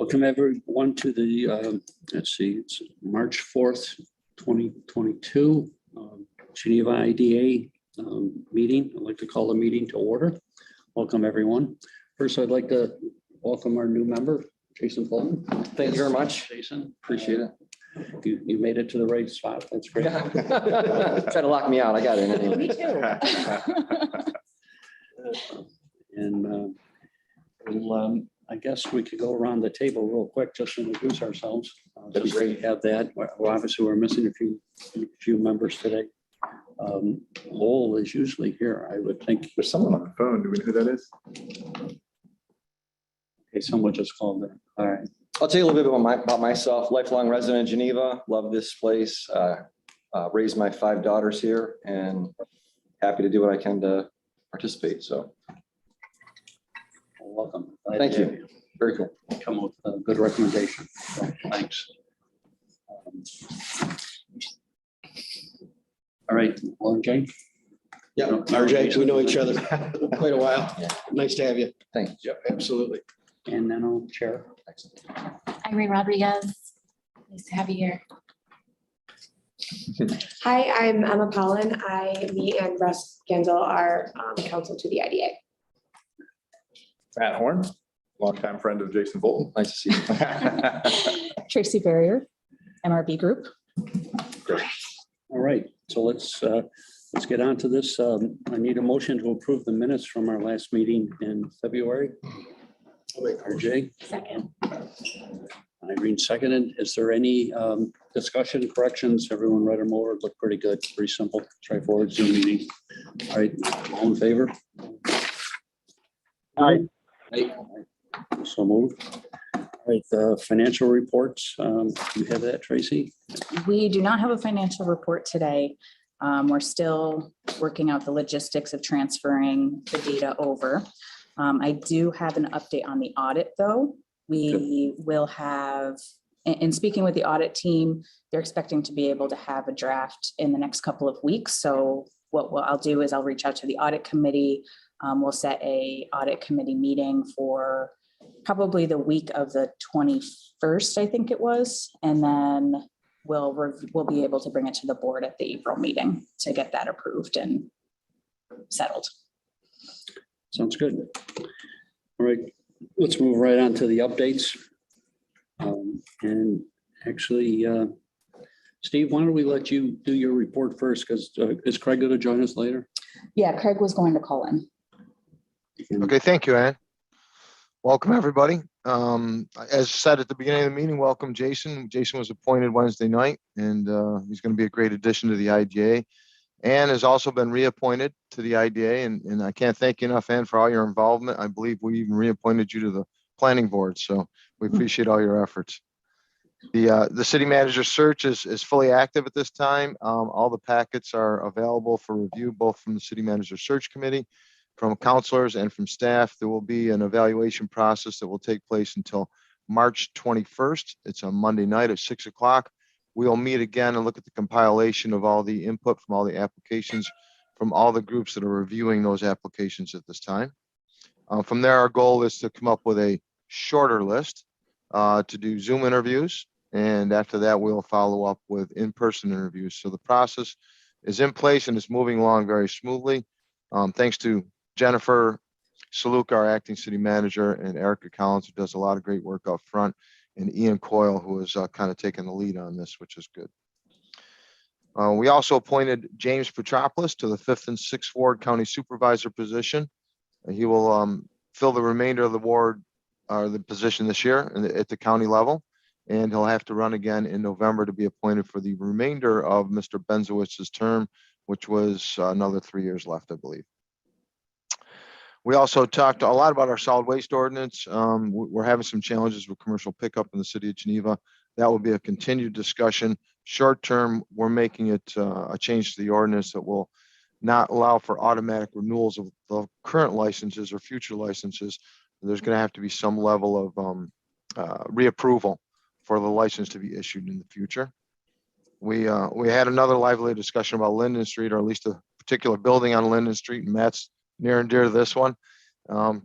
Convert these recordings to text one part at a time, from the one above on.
Welcome everyone to the, let's see, it's March 4th, 2022, Geneva IDA meeting. I'd like to call the meeting to order. Welcome everyone. First, I'd like to welcome our new member, Jason Fulton. Thank you very much. Jason, Appreciate it. you made it to the right spot. That's great. Yeah. Try to lock me out. I got it. Anyway. Me too. And we'll, I guess we could go around the table real quick, just to introduce ourselves. That'd be great. We have that. Well, obviously, we're missing a few members today. Lowell is usually here, I would think. There's someone on the phone. Do we know who that is? Okay, someone just called in. All right. I'll tell you a little bit about myself. Lifelong resident of Geneva. Love this place. Raised my 5 daughters here and happy to do what I can to participate. So Welcome. Glad thank to have you. Very cool. Come with a good recommendation. So, thanks. All right, well, Jay. Yeah, RJ, we know each other quite a while. Yeah. Nice to have you. Thanks. Yeah, absolutely. And then I'll chair. Irene Rodriguez. Nice to have you here. Hi, I'm Emma Pollan. Me and Russ Gendel are counsel to the IDA. Matt Horn, longtime friend of Jason Bolton. Nice to see you. Tracy Barrier, MRB Group. All right, so let's get on to this. I need a motion to approve the minutes from our last meeting in February. RJ, Second. Irene seconded. Is there any discussion, corrections? Everyone read them over, looked pretty good, pretty simple, straightforward Zoom meeting. All right, all in favor? Aye. So moved. All right, the financial reports, you have that, Tracy? We do not have a financial report today. We're still working out the logistics of transferring the data over. I do have an update on the audit, though. We will have, in speaking with the audit team, they're expecting to be able to have a draft in the next couple of weeks. So what I'll do is I'll reach out to the audit committee. We'll set a audit committee meeting for probably the week of the 21st, I think it was. And then we'll be able to bring it to the board at the April meeting to get that approved and settled. Sounds good. All right, let's move right on to the updates. And actually, Steve, why don't we let you do your report first? Because is Craig going to join us later? Yeah, Craig was going to call in. Okay, thank you, Ann. Welcome, everybody. As said at the beginning of the meeting, welcome, Jason. Jason was appointed Wednesday night, and he's going to be a great addition to the IDA. Ann has also been reappointed to the IDA, and I can't thank you enough, Ann, for all your involvement. I believe we even reappointed you to the planning board, so we appreciate all your efforts. The city manager search is fully active at this time. All the packets are available for review, both from the city manager search committee, from counselors, and from staff. There will be an evaluation process that will take place until March 21st. It's on Monday night at 6 o'clock. We'll meet again and look at the compilation of all the input from all the applications from all the groups that are reviewing those applications at this time. From there, our goal is to come up with a shorter list to do Zoom interviews. And after that, we'll follow up with in-person interviews. So the process is in place and it's moving along very smoothly. Thanks to Jennifer Saluk, our acting city manager, and Erica Collins, who does a lot of great work up front, and Ian Coyle, who has kind of taken the lead on this, which is good. We also appointed James Petropoulos to the 5th and 6th Ward County Supervisor position. He will fill the remainder of the ward or the position this year at the county level, and he'll have to run again in November to be appointed for the remainder of Mr. Benzowitz's term, which was another 3 years left, I believe. We also talked a lot about our solid waste ordinance. We're having some challenges with commercial pickup in the city of Geneva. That will be a continued discussion. Short term, we're making it a change to the ordinance that will not allow for automatic renewals of the current licenses or future licenses. There's going to have to be some level of reapproval for the license to be issued in the future. We had another lively discussion about Linden Street, or at least a particular building on Linden Street, and Matt's near and dear to this one.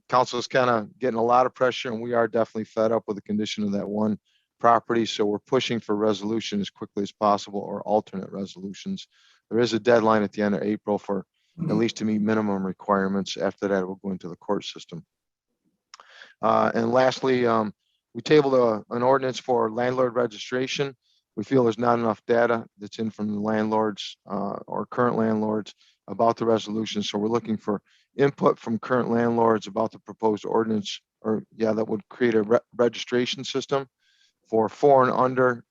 Council's kind of getting a lot of pressure, and we are definitely fed up with the condition of that one property. So we're pushing for resolution as quickly as possible, or alternate resolutions. There is a deadline at the end of April for at least to meet minimum requirements. After that, it will go into the court system. And lastly, we tabled an ordinance for landlord registration. We feel there's not enough data that's in from the landlords or current landlords about the resolution. So we're looking for input from current landlords about the proposed ordinance, or that would create a registration system for 4 and under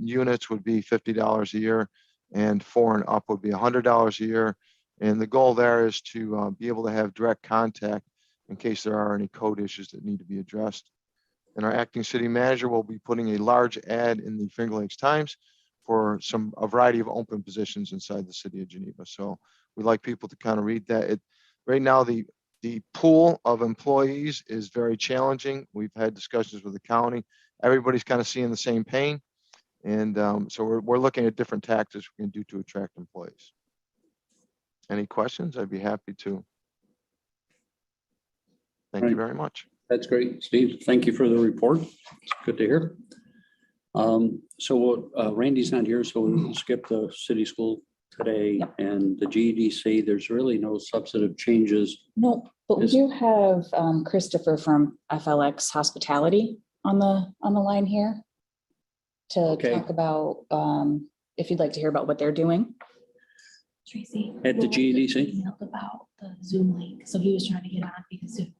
units would be $50 a year, and 4 and up would be $100 a year. And the goal there is to be able to have direct contact in case there are any code issues that need to be addressed. And our acting city manager will be putting a large ad in the Finger Lakes Times for a variety of open positions inside the city of Geneva. So we'd like people to kind of read that. Right now, the pool of employees is very challenging. We've had discussions with the county. Everybody's kind of seeing the same pain. And so we're looking at different tactics we can do to attract employees. Any questions? I'd be happy to. Thank you very much. That's great, Steve. Thank you for the report. It's good to hear. So Randy's not here, so we'll skip the city school today. Yep. And the GEDC, there's really no substantive changes. No, but we do have Christopher from FLX Hospitality on the line here to Okay. talk about, if you'd like to hear about what they're doing. Tracy. At the GEDC? Emailed about the Zoom link, so he was trying to get on via Zoom.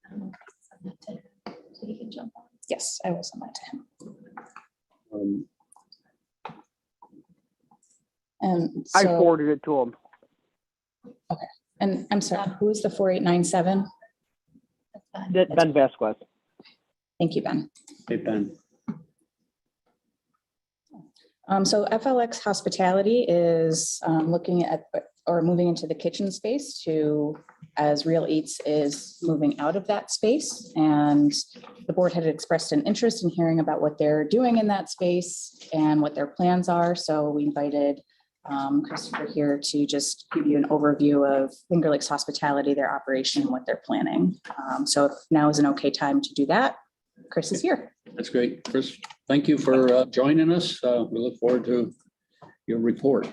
I don't know if I can send that to him so he can jump on. Yes, I will send that to him. Um, And I so, forwarded it to him. and I'm sorry, who is the 4897? That's fine. Ben Vasquez. Thank you, Ben. Hey, Ben. So FLX Hospitality is looking at or moving into the kitchen space as Real Eats is moving out of that space. And the board had expressed an interest in hearing about what they're doing in that space and what their plans are. So we invited Christopher here to just give you an overview of Finger Lakes Hospitality, their operation, and what they're planning. So if now is an okay time to do that, Chris is here. That's great. Chris, thank you for joining us. We look forward to your report.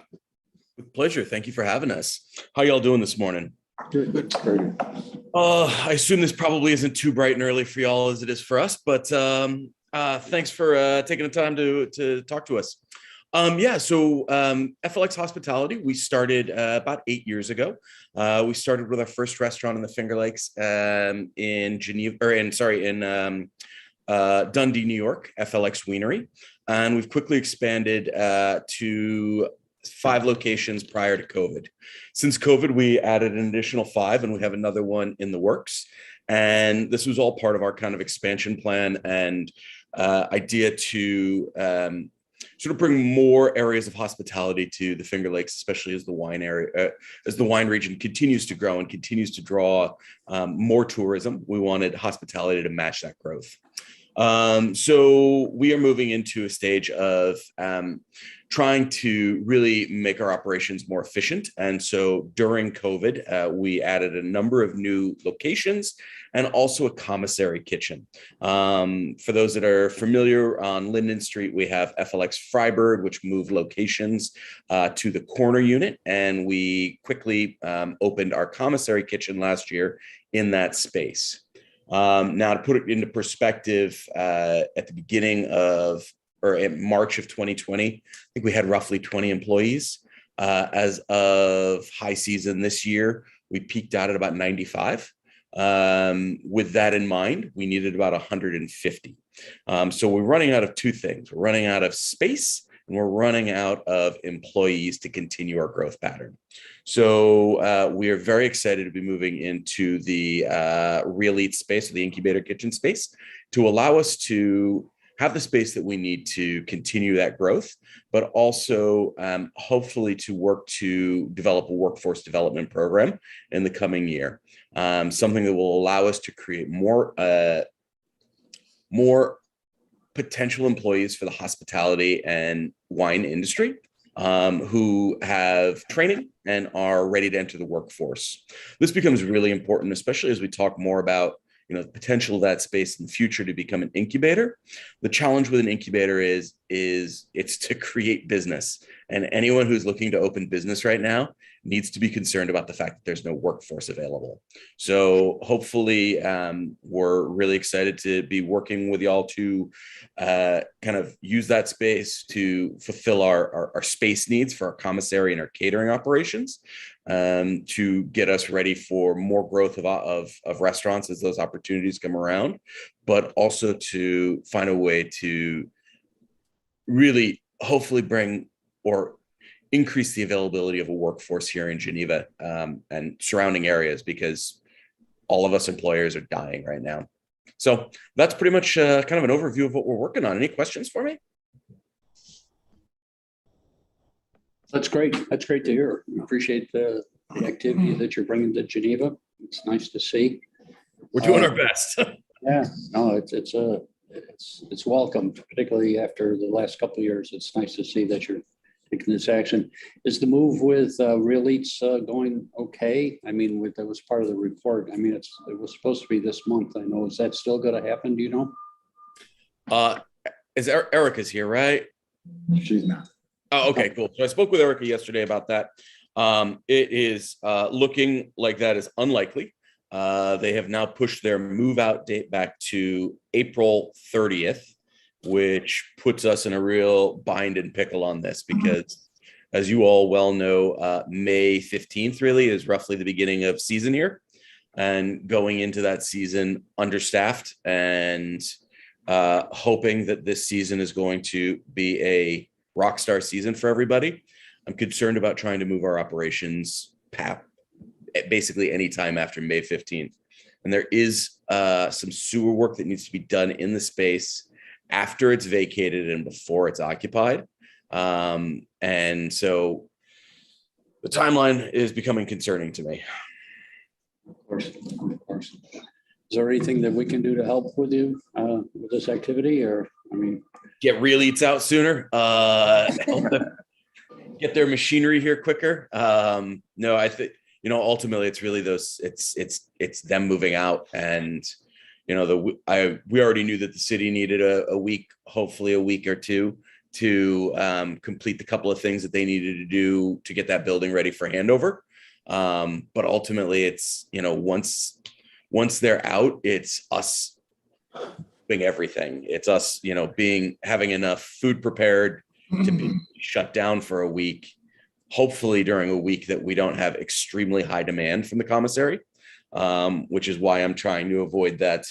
With pleasure. Thank you for having us. How y'all doing this morning? Good. I assume this probably isn't too bright and early for y'all as it is for us, but thanks for taking the time to talk to us. So FLX Hospitality, we started about 8 years ago. We started with our first restaurant in the Finger Lakes in Geneva, in Dundee, New York, FLX Wienery. And we've quickly expanded to 5 locations prior to COVID. Since COVID, we added an additional 5, and we have another one in the works. And this was all part of our kind of expansion plan and idea to sort of bring more areas of hospitality to the Finger Lakes, especially as the wine area, as the wine region continues to grow and continues to draw more tourism. We wanted hospitality to match that growth. So we are moving into a stage of trying to really make our operations more efficient. And so during COVID, we added a number of new locations and also a commissary kitchen. For those that are familiar, on Linden Street, we have FLX Frybird, which moved locations to the corner unit. And we quickly opened our commissary kitchen last year in that space. Now, to put it into perspective, at the beginning of, or in March of 2020, I think we had roughly 20 employees. As of high season this year, we peaked out at about 95. With that in mind, we needed about 150. So we're running out of 2 things. We're running out of space, and we're running out of employees to continue our growth pattern. So we are very excited to be moving into the Real Eats space, or the incubator kitchen space, to allow us to have the space that we need to continue that growth, but also hopefully to work to develop a workforce development program in the coming year. Something that will allow us to create more potential employees for the hospitality and wine industry, who have training and are ready to enter the workforce. This becomes really important, especially as we talk more about the potential of that space in the future to become an incubator. The challenge with an incubator is it's to create business. And anyone who's looking to open business right now needs to be concerned about the fact that there's no workforce available. So hopefully we're really excited to be working with y'all to kind of use that space to fulfill our space needs for our commissary and our catering operations, to get us ready for more growth of restaurants as those opportunities come around, but also to find a way to really hopefully bring or increase the availability of a workforce here in Geneva and surrounding areas, because all of us employers are dying right now. So that's pretty much kind of an overview of what we're working on. Any questions for me? That's great. That's great to hear. Appreciate the activity that you're bringing to Geneva. It's nice to see. We're doing our best. Yeah, no, it's welcome, particularly after the last couple of years. It's nice to see that you're taking this action. Is the move with Real Eats going okay? I mean, that was part of the report. I mean, it was supposed to be this month. I know. Is that still going to happen? Do you know? Is Erica's here, right? She's not. Oh, okay, cool. So I spoke with Erica yesterday about that. It is looking like that is unlikely. They have now pushed their move out date back to April 30th, which puts us in a real bind and pickle on this, because as you all well know, May 15th really is roughly the beginning of season here, and going into that season understaffed, and hoping that this season is going to be a rock star season for everybody. I'm concerned about trying to move our operations basically anytime after May 15th. And there is some sewer work that needs to be done in the space after it's vacated and before it's occupied. And so the timeline is becoming concerning to me. Of course, of course. Is there anything that we can do to help with you with this activity? Or, I mean, Get Real Eats out sooner, help them get their machinery here quicker. No, I think, ultimately it's really it's them moving out. And, we already knew that the city needed a week, hopefully a week or two, to complete the couple of things that they needed to do to get that building ready for handover. But ultimately it's, once they're out, it's us doing everything. It's us, having enough food prepared to be shut down for a week, hopefully during a week that we don't have extremely high demand from the commissary, which is why I'm trying to avoid that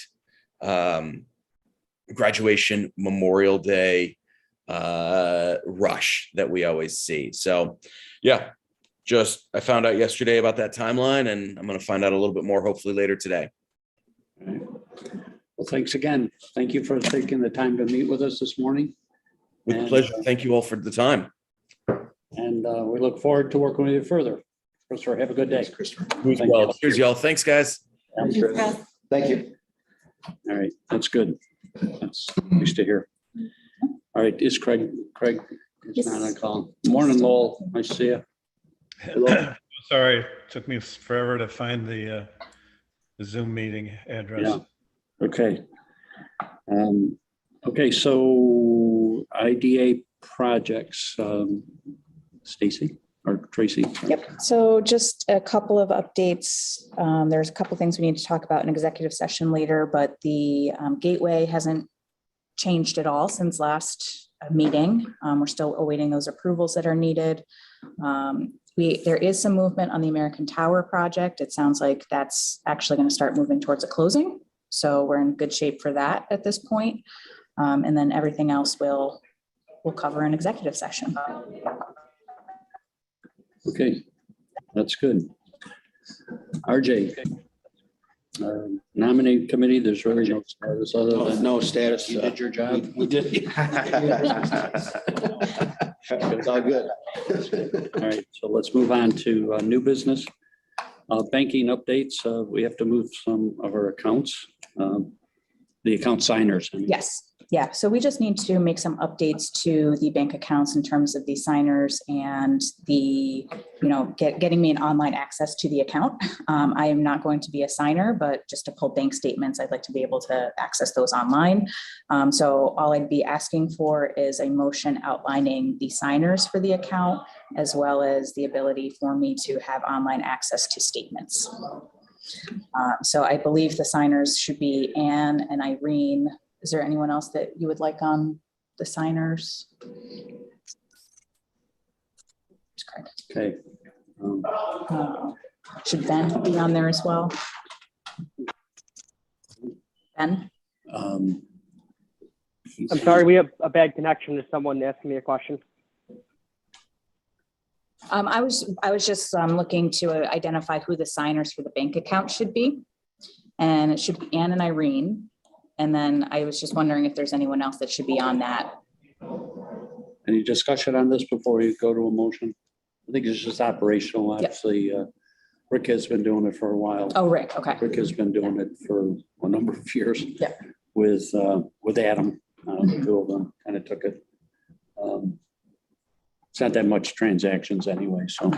graduation, Memorial Day rush that we always see. So yeah, I found out yesterday about that timeline, and I'm going to find out a little bit more hopefully later today. all right. Well, thanks again. Thank you for taking the time to meet with us this morning. With And, pleasure. Thank you all for the time. And we look forward to working with you further. Christopher, have a good day. You as Thank well. you. Cheers, y'all. Thanks, guys. Thank you. All right, that's good. That's nice to hear. All right, is Craig is not on call. Morning, Lowell. Nice to see you. Hello. Sorry, took me forever to find the Zoom meeting address. Yeah. Okay. Okay, so IDA projects, Stacy or Tracy? Yep. So just a couple of updates. There's a couple things we need to talk about in executive session later, but the gateway hasn't changed at all since last meeting. We're still awaiting those approvals that are needed. There is some movement on the American Tower project. It sounds like that's actually going to start moving towards a closing. So we're in good shape for that at this point. And then everything else we'll cover in executive session. Okay, that's good. RJ, nominate committee, there's really no status other than No status. you did your job. We did. It's all good. All right, so let's move on to new business. Banking updates. We have to move some of our accounts. The account signers. I mean. Yes. Yeah, so we just need to make some updates to the bank accounts in terms of the signers and the, getting me an online access to the account. I am not going to be a signer, but just to pull bank statements, I'd like to be able to access those online. So all I'd be asking for is a motion outlining the signers for the account, as well as the ability for me to have online access to statements. So I believe the signers should be Anne and Irene. Is there anyone else that you would like on the signers? Okay. Should Ben be on there as well? Ben? Um, I'm sorry, we have a bad connection to someone asking me a question. I was just looking to identify who the signers for the bank account should be. And it should be Anne and Irene. And then I was just wondering if there's anyone else that should be on that. Any discussion on this before we go to a motion? I think it's just operational. Yep. Obviously, Rick has been doing it for a while. Oh, Rick, okay. Rick has been doing it for a number of years. Yeah. With Adam, the two of them kind of took it. It's not that much transactions anyway, so.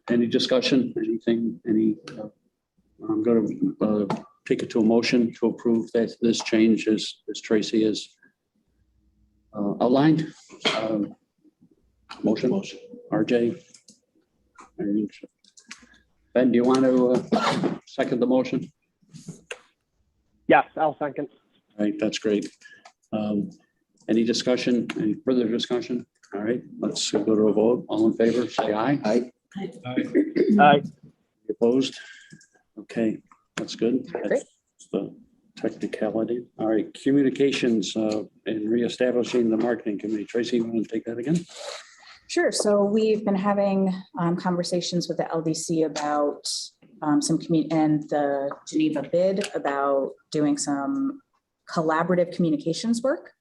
Any discussion, anything, I'm gonna take it to a motion to approve that this change as Tracy is outlined. Motion, RJ. Ben, do you want to second the motion? Yes, I'll second. All right, that's great. Any discussion, any further discussion? All right, let's go to a vote. All in favor, say aye. Aye. Aye. Opposed? Okay, that's good. Great. That's the technicality. All right, communications and reestablishing the marketing committee. Tracy, you want to take that again? Sure. So we've been having conversations with the LDC about some and the Geneva bid about doing some collaborative communications work.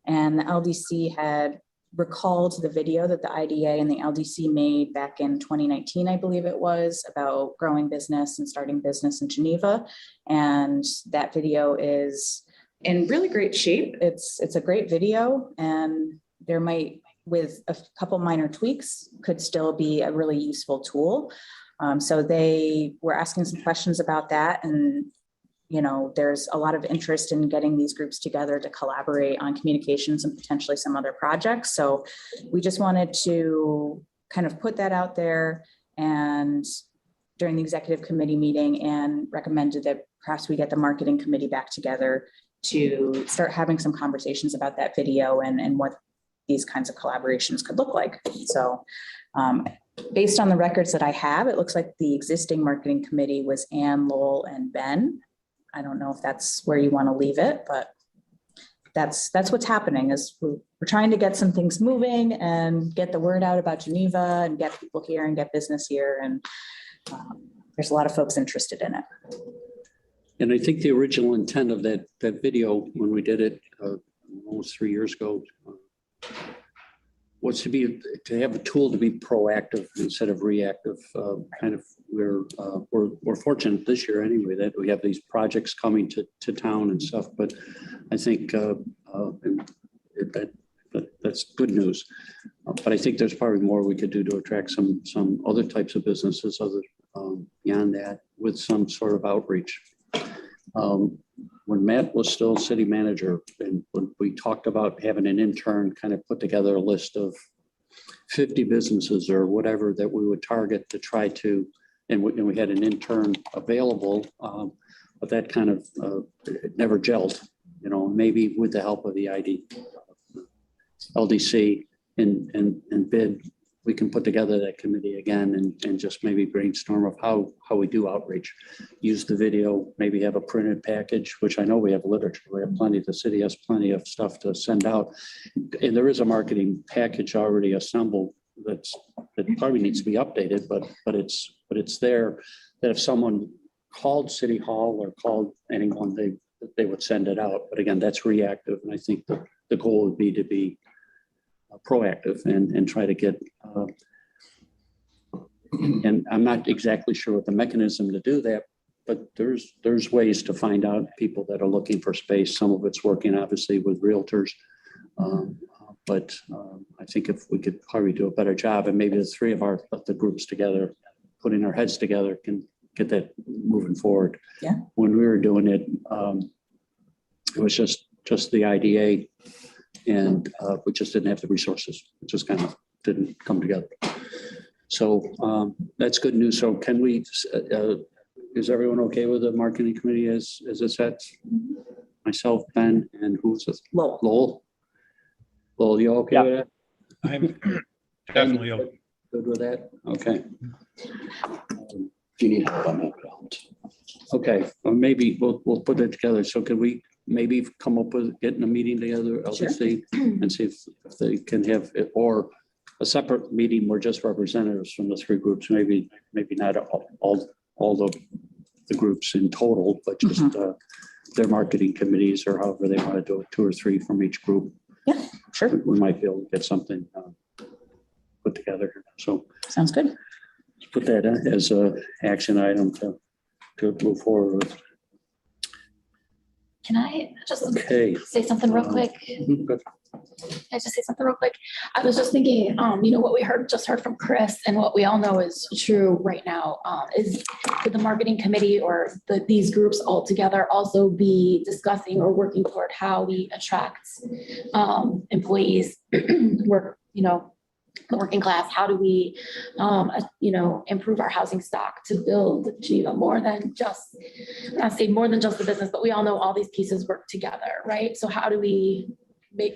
And the LDC had recalled the video that the IDA and the LDC made back in 2019, I believe it was, about growing business and starting business in Geneva. And that video is in really great shape. It's a great video, and there might, with a couple minor tweaks, could still be a really useful tool. So they were asking some questions about that, and there's a lot of interest in getting these groups together to collaborate on communications and potentially some other projects. So we just wanted to kind of put that out there and during the executive committee meeting, and recommended that perhaps we get the marketing committee back together to start having some conversations about that video and what these kinds of collaborations could look like. So based on the records that I have, it looks like the existing marketing committee was Ann, Lowell, and Ben. I don't know if that's where you want to leave it, but that's what's happening. Is we're trying to get some things moving and get the word out about Geneva and get people here and get business here. And there's a lot of folks interested in it. And I think the original intent of that video when we did it almost 3 years ago was to have a tool to be proactive instead of reactive. Kind of, we're fortunate this year anyway that we have these projects coming to town and stuff. But I think that's good news. But I think there's probably more we could do to attract some other types of businesses beyond that with some sort of outreach. When Matt was still city manager, and when we talked about having an intern kind of put together a list of 50 businesses or whatever that we would target to try to, and we had an intern available, but that kind of it never gelled, maybe with the help of the LDC and bid, we can put together that committee again and just maybe brainstorm of how we do outreach. Use the video, maybe have a printed package, which I know we have literature. We have plenty, the city has plenty of stuff to send out. And there is a marketing package already assembled that probably needs to be updated, but it's there that if someone called City Hall or called anyone, they would send it out. But again, that's reactive. And I think the goal would be to be proactive and try to get, and I'm not exactly sure what the mechanism to do that but there's ways to find out people that are looking for space. Some of it's working obviously with realtors. But I think if we could probably do a better job, and maybe the three of the groups together, putting our heads together, can get that moving forward. Yeah. When we were doing it, it was just the IDA, and we just didn't have the resources. It just kind of didn't come together. So that's good news. So can we, is everyone okay with the marketing committee as it's set? Myself, Ben, and who's this? Lowell. Lowell, you okay with that? I'm definitely okay. Good with that? Okay. Do you need help on that? Okay, well, maybe we'll put it together. So can we maybe come up with getting a meeting together, LDC, and see if they can have it, or a separate meeting where just representatives from the three groups, maybe not all the groups in total, but just their marketing committees, or however they want to do it, 2 or 3 from each group. Yeah, sure. We might be able to get something put together. So sounds good. let's put that as a action item to move forward with. Can I just Okay. say something real quick? Good. Can I just say something real quick? I was just thinking, what we just heard from Chris, and what we all know is true right now, is could the marketing committee or these groups all together also be discussing or working toward how we attract employees, the working class? How do we, improve our housing stock to build Geneva more than just, not say more than just the business, but we all know all these pieces work together, right? So how do we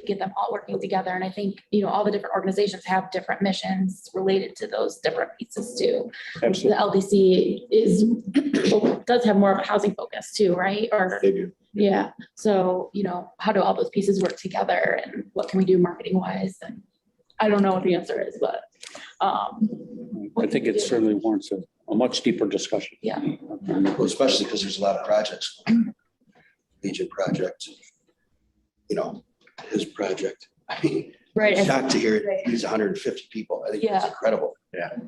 get them all working together? And I think, all the different organizations have different missions related to those different pieces too. Absolutely. The LDC does have more of a housing focus too, right? Or They do. yeah. So, how do all those pieces work together, and what can we do marketing wise? And I don't know what the answer is, but I think it certainly warrants a much deeper discussion. Yeah. Well, especially because there's a lot of projects. Legion project, his project. I mean, right. shocked to hear it needs 150 people. I think that's Yeah. incredible.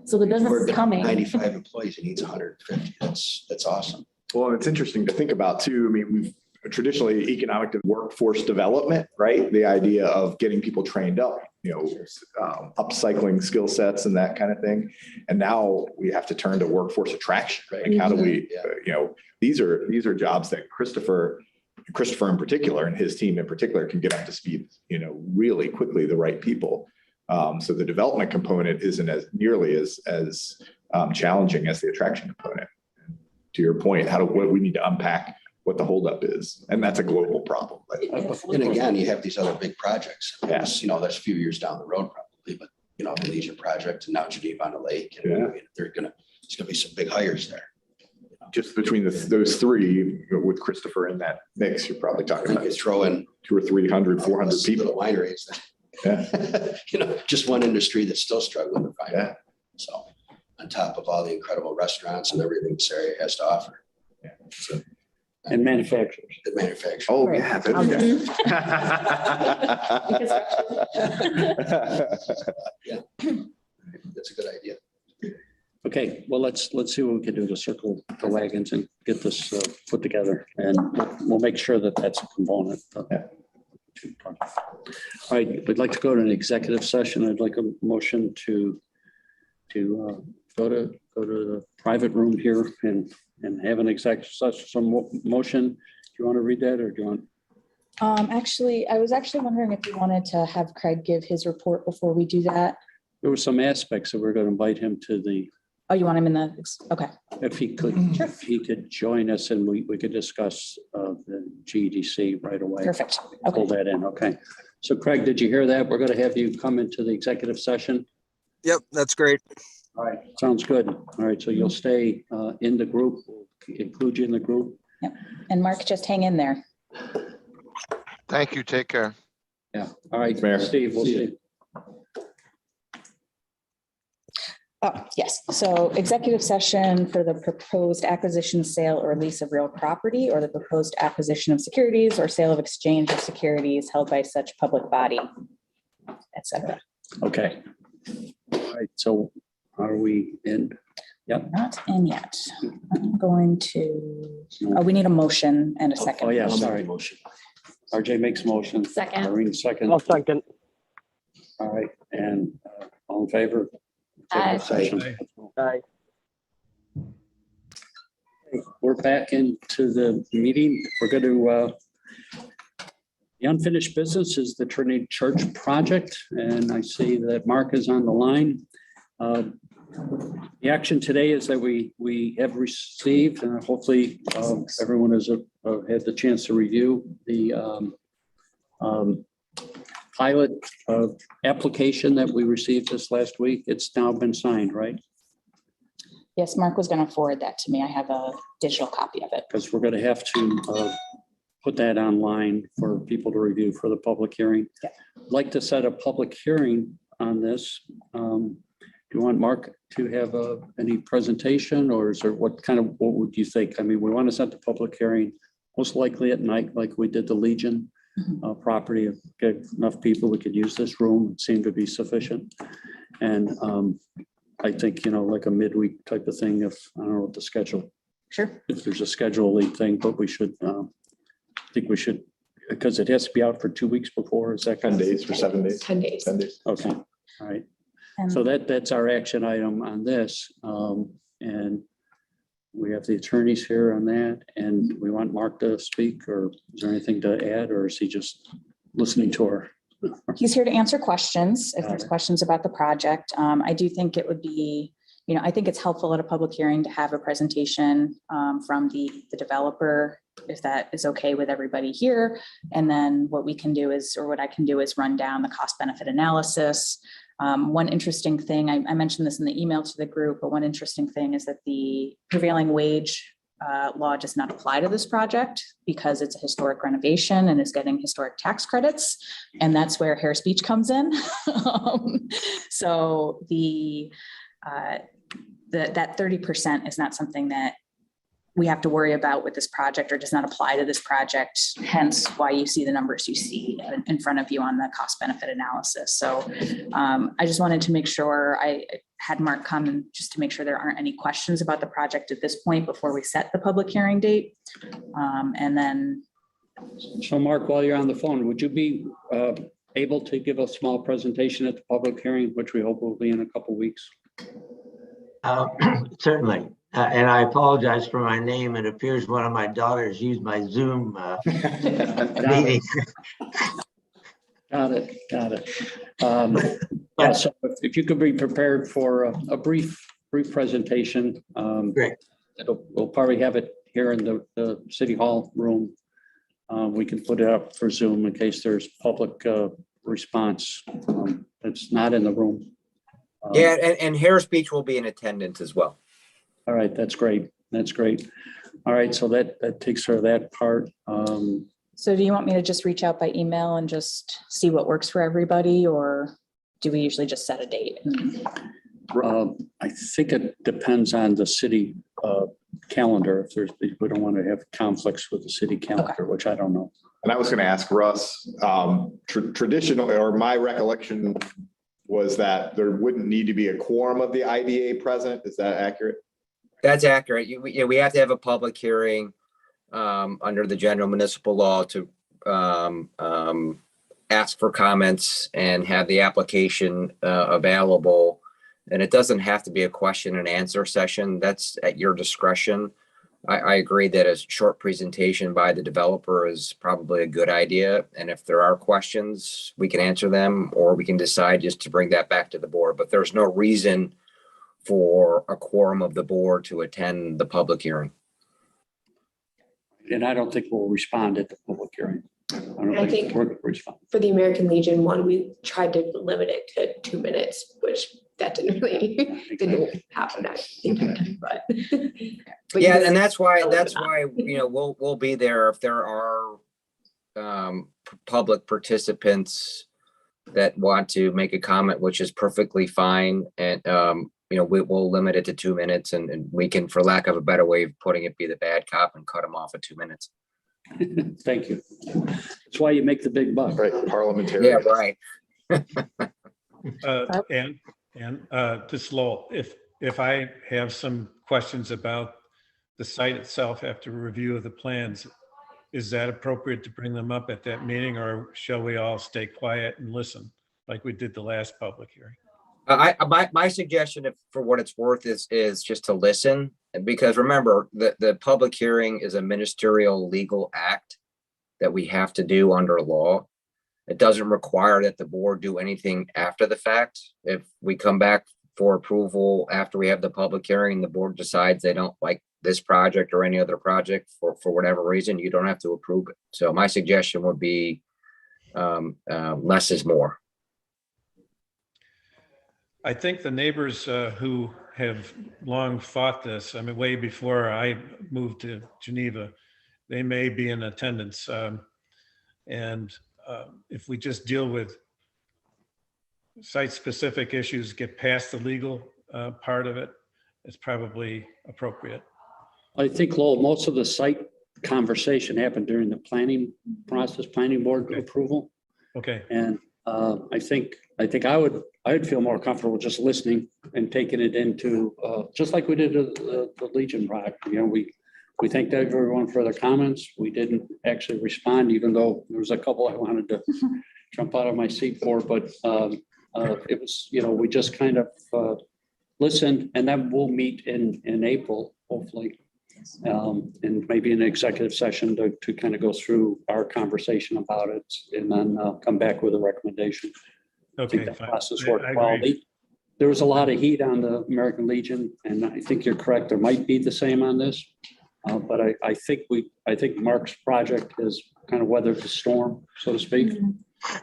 So the business We're is at coming. 95 employees, he needs 150. That's awesome. Well, it's interesting to think about too. I mean, we've traditionally economic workforce development, right? The idea of getting people trained up, upcycling skill sets and that kind of thing. And now we have to turn to workforce attraction, right? Like how do we, these are jobs that Christopher in particular, and his team in particular, can get up to speed, really quickly, the right people. So the development component isn't as nearly as challenging as the attraction component. And to your point, what we need to unpack what the holdup is, and that's a global problem. And again, you have these other big projects. Yeah. That's a few years down the road probably, but the Legion project and now Geneva on the Lake. And Yeah. there's gonna be some big hires there. Just between those three, with Christopher in that mix, you're probably talking You about could throw in 200 or 300, 400 people. wineries. Yeah. Just one industry that's still struggling to find. Yeah. So on top of all the incredible restaurants and everything this area has to offer. Yeah. So, And manufacturers. the manufacturer. Oh, yeah. That's a good idea. Okay, well, let's see what we can do to circle the wagons and get this put together, and we'll make sure that that's a component. All right, we'd like to go to an executive session. I'd like a motion to go to the private room here and have an executive session. Some motion. Do you want to read that, or do you want? Actually, I was wondering if you wanted to have Craig give his report before we do that. There were some aspects that we're going to invite him to the. Oh, you want him in the, okay. If he could join us, and we could discuss the GEDC right away. Perfect. Pull Okay. that in. Okay. So Craig, did you hear that? We're going to have you come into the executive session. Yep, that's great. All right. Sounds good. All right. So you'll stay in the group. We'll include you in the group. Yep. And Mark, just hang in there. Thank you. Take care. Yeah. All right, Mayor. Steve, we'll see. Oh, yes. So executive session for the proposed acquisition, sale, or lease of real property, or the proposed acquisition of securities or sale of exchange of securities held by such public body, et cetera. Okay. All right. So are we in? Yep. Not in yet. I'm going to, we need a motion and a second. Oh, yeah, I'll make the sorry. motion. RJ makes motion. Second. Irene second. I'll second. All right, and all in favor? Aye. Session. Aye. We're back into the meeting. We're going to, the unfinished business is the Trinity Church project, and I see that Mark is on the line. The action today is that we have received, and hopefully everyone has had the chance to review the pilot application that we received this last week. It's now been signed, right? Yes, Mark was going to forward that to me. I have a digital copy of it. Because we're going to have to put that online for people to review for the public hearing. Yeah. I'd like to set a public hearing on this. Do you want Mark to have any presentation, or is there what would you think? I mean, we want to set the public hearing most likely at night, like we did the Legion property. If get enough people, we could use this room. It seemed to be sufficient. And I think, like a midweek type of thing, if I don't know what the schedule, Sure. if there's a scheduling thing, but we should, I think we should, because it has to be out for 2 weeks before. Is that 10 days for 7 days? 10 days. 10 days. Okay, all right. And So that's our action item on this. And we have the attorneys here on that, and we want Mark to speak, or is there anything to add, or is he just listening to her? he's here to answer questions if there's questions about the project. I do think it would be, I think it's helpful at a public hearing to have a presentation from the developer, if that is okay with everybody here. And then what we can do is, or what I can do is run down the cost benefit analysis. One interesting thing, I mentioned this in the email to the group, but one interesting thing is that the prevailing wage law does not apply to this project because it's a historic renovation and is getting historic tax credits. And that's where Harris Beach comes in. So that 30% is not something that we have to worry about with this project, or does not apply to this project. Hence why you see the numbers you see in front of you on the cost benefit analysis. So I just wanted to make sure I had Mark come just to make sure there aren't any questions about the project at this point before we set the public hearing date. And then. So Mark, while you're on the phone, would you be able to give a small presentation at the public hearing, which we hope will be in a couple of weeks? Certainly. And I apologize for my name. It appears one of my daughters used my Zoom meeting. Got it. Yeah, so if you could be prepared for a brief presentation. Great. We'll probably have it here in the City Hall room. We can put it up for Zoom in case there's public response that's not in the room. Yeah, and Harris Beach will be in attendance as well. All right, that's great. All right, so that takes care of that part. So do you want me to just reach out by email and just see what works for everybody, or do we usually just set a date? I think it depends on the city calendar. We don't want to have conflicts with the city calendar, which I don't know. And I was going to ask Russ, traditionally, or my recollection was that there wouldn't need to be a quorum of the IDA present. Is that accurate? That's accurate. We have to have a public hearing under the general municipal law to ask for comments and have the application available. And it doesn't have to be a question and answer session. That's at your discretion. I agree that a short presentation by the developer is probably a good idea. And if there are questions, we can answer them, or we can decide just to bring that back to the board. But there's no reason for a quorum of the board to attend the public hearing. And I don't think we'll respond at the public hearing. I think we're going to respond. for the American Legion one, we tried to limit it to 2 minutes, which that didn't really happen. I think, but Yeah, and that's why we'll be there if there are public participants that want to make a comment, which is perfectly fine. And we'll limit it to 2 minutes, and we can, for lack of a better way of putting it, be the bad cop and cut them off at 2 minutes. Thank you. That's why you make the big bucks. Right, parliamentary. Yeah, right. And just Lowell, if I have some questions about the site itself after review of the plans, is that appropriate to bring them up at that meeting, or shall we all stay quiet and listen like we did the last public hearing? My suggestion, if for what it's worth, is just to listen, because remember, the public hearing is a ministerial legal act that we have to do under law. It doesn't require that the board do anything after the fact. If we come back for approval after we have the public hearing, the board decides they don't like this project or any other project for whatever reason, you don't have to approve it. So my suggestion would be less is more. I think the neighbors who have long fought this, I mean, way before I moved to Geneva, they may be in attendance. If we just deal with site-specific issues, get past the legal part of it, it's probably appropriate. I think, Lowell, most of the site conversation happened during the planning process, planning board approval. Okay. And I think I would feel more comfortable just listening and taking it into, just like we did the Legion project. You know, we thanked everyone for their comments. We didn't actually respond, even though there was a couple I wanted to jump out of my seat for, but it was, you know, we just kind of listened, and then we'll meet in April, hopefully. And maybe an executive session to kind of go through our conversation about it, and then come back with a recommendation. I think Okay, that fine. process I worked well. agree. There was a lot of heat on the American Legion, and I think you're correct. There might be the same on this. But I think Mark's project has kind of weathered the storm, so to speak.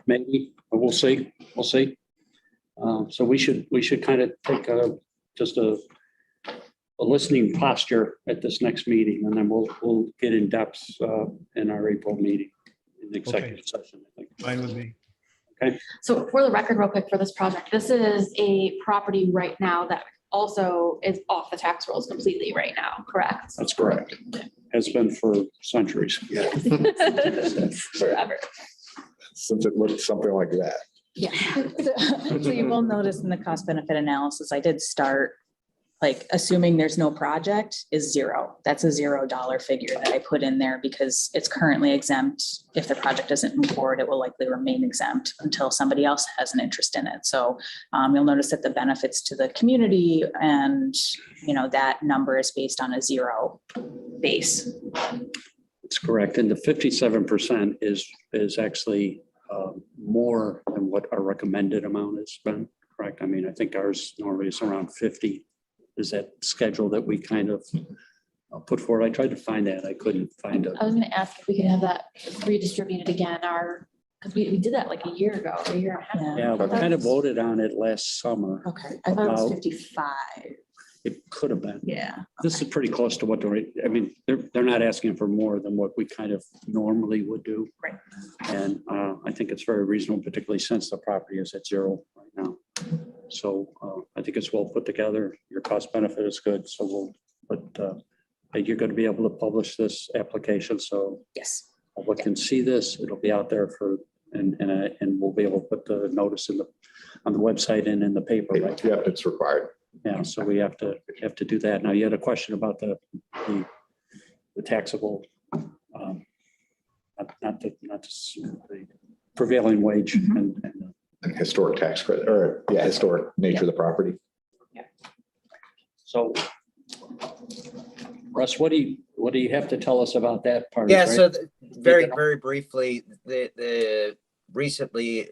Maybe, but we'll see. We'll see. So we should kind of take just a listening posture at this next meeting, and then we'll get in depth in our April meeting in the executive session, I think. Fine with me. Okay. So for the record, real quick for this project, this is a property right now that also is off the tax rolls completely right now, correct? That's correct. Has been for centuries. Yeah. Forever. Since it looked something like that. Yeah. So you will notice in the cost benefit analysis, I did start, like, assuming there's no project is zero. That's a $0 figure that I put in there because it's currently exempt. If the project doesn't move forward, it will likely remain exempt until somebody else has an interest in it. So you'll notice that the benefits to the community and, you know, that number is based on a zero base. That's correct. And the 57% is actually more than what our recommended amount has been, correct? I mean, I think ours normally is around 50. Is that schedule that we kind of put forward? I tried to find that. I couldn't find it. I was gonna ask if we could have that redistributed again, because we did that like a year ago, a year and a half. Yeah, we kind of voted on it last summer. Okay, I thought it was About- 55. It could have been. Yeah. This is pretty close to what I mean, they're not asking for more than what we kind of normally would do. Right. And I think it's very reasonable, particularly since the property is at zero right now. So I think it's well put together. Your cost benefit is good. So you're going to be able to publish this application. So yes, public can see this. It'll be out there and we'll be able to put the notice on the website and in the paper. Right? Yeah, it's required. Yeah, so we have to do that. Now, you had a question about the taxable, not the prevailing wage and Historic tax credit, or historic nature of the property. so. Russ, what do you have to tell us about that part? Yeah, right? so very briefly, the recently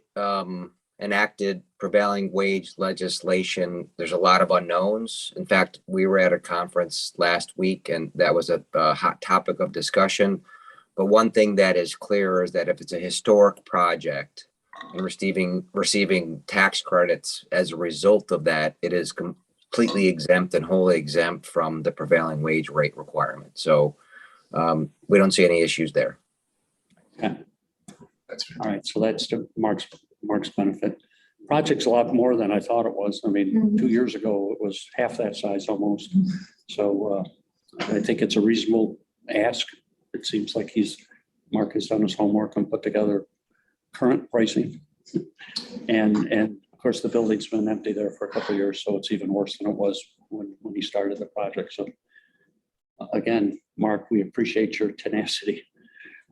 enacted prevailing wage legislation, there's a lot of unknowns. In fact, we were at a conference last week and that was a hot topic of discussion. But one thing that is clear is that if it's a historic project and receiving tax credits as a result of that, it is completely exempt and wholly exempt from the prevailing wage rate requirement. So we don't see any issues there. Okay. All right, so that's to Mark's benefit. Project's a lot more than I thought it was. I mean, 2 years ago, it was half that size almost. So I think it's a reasonable ask. It seems like Mark has done his homework and put together current pricing. And of course, the building's been empty there for a couple of years, so it's even worse than it was when he started the project. So again, Mark, we appreciate your tenacity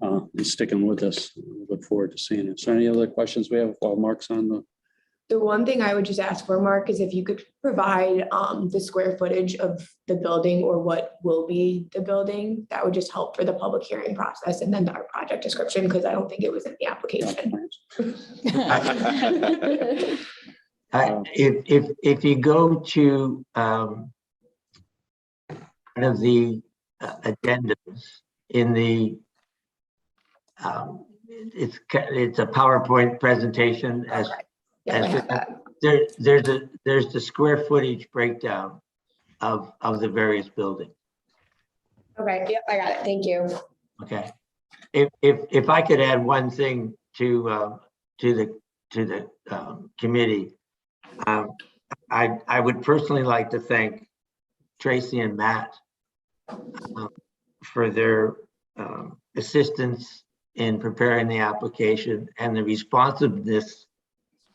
and sticking with us. We look forward to seeing it. So any other questions we have while Mark's on the? The one thing I would just ask for, Mark, is if you could provide the square footage of the building or what will be the building, that would just help for the public hearing process and then our project description, because I don't think it was in the application. If you go to one of the agendas in the it's a PowerPoint presentation as Yeah, I have that. there's the square footage breakdown of the various buildings. Okay, yep, I got it. Thank you. Okay. If I could add one thing to the committee, I would personally like to thank Tracy and Matt for their assistance in preparing the application, and the responsiveness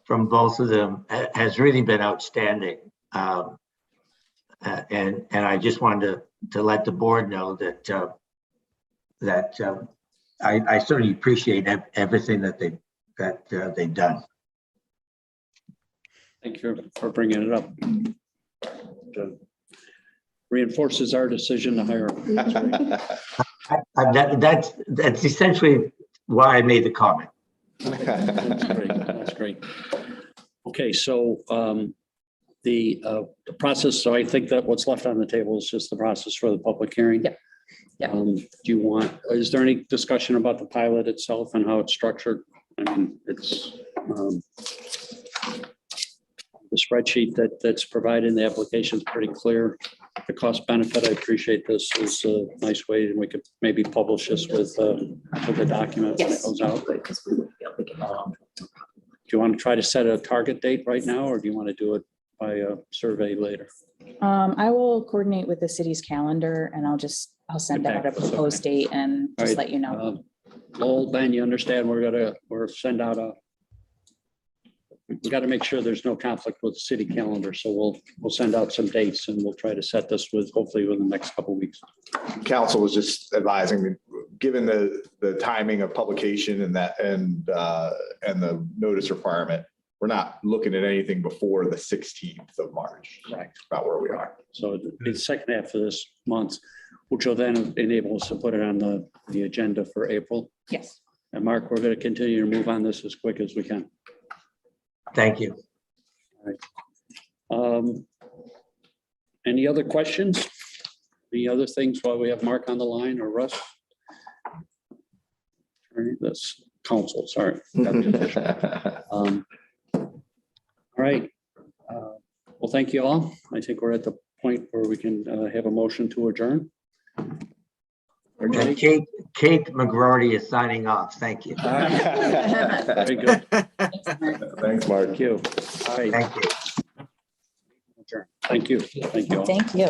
from both of them has really been outstanding. And I just wanted to let the board know that I certainly appreciate everything that they've done. Thank you for bringing it up. Reinforces our decision to hire. That's essentially why I made the comment. That's great. Okay, so the process, so I think that what's left on the table is just the process for the public hearing. Yep. Yeah. Is there any discussion about the pilot itself and how it's structured? I mean, it's the spreadsheet that's provided in the application is pretty clear. The cost benefit, I appreciate this is a nice way, and we could maybe publish this with the document when it goes out. Do you want to try to set a target date right now, or do you want to do it by a survey later? I will coordinate with the city's calendar and I'll send out a proposed date and just let you know. Lowell, Ben, you understand we're send out we got to make sure there's no conflict with the city calendar. So we'll send out some dates and we'll try to set this hopefully within the next couple of weeks. Council was just advising me, given the timing of publication and the notice requirement, we're not looking at anything before the 16th of March. Right. About where we are. So the second half of this month, which will then enable us to put it on the agenda for April. Yes. And Mark, we're going to continue to move on this as quick as we can. Thank you. All right. Any other questions? Any other things while we have Mark on the line, or Russ? All right, that's council, sorry. All right. Well, thank you all. I think we're at the point where we can have a motion to adjourn. Kate McGrory is signing off. Thank you. Very good. Thanks, Mark. Thank you. All right. Thank you. Adjourn. Thank you. Thank you all. Thank you.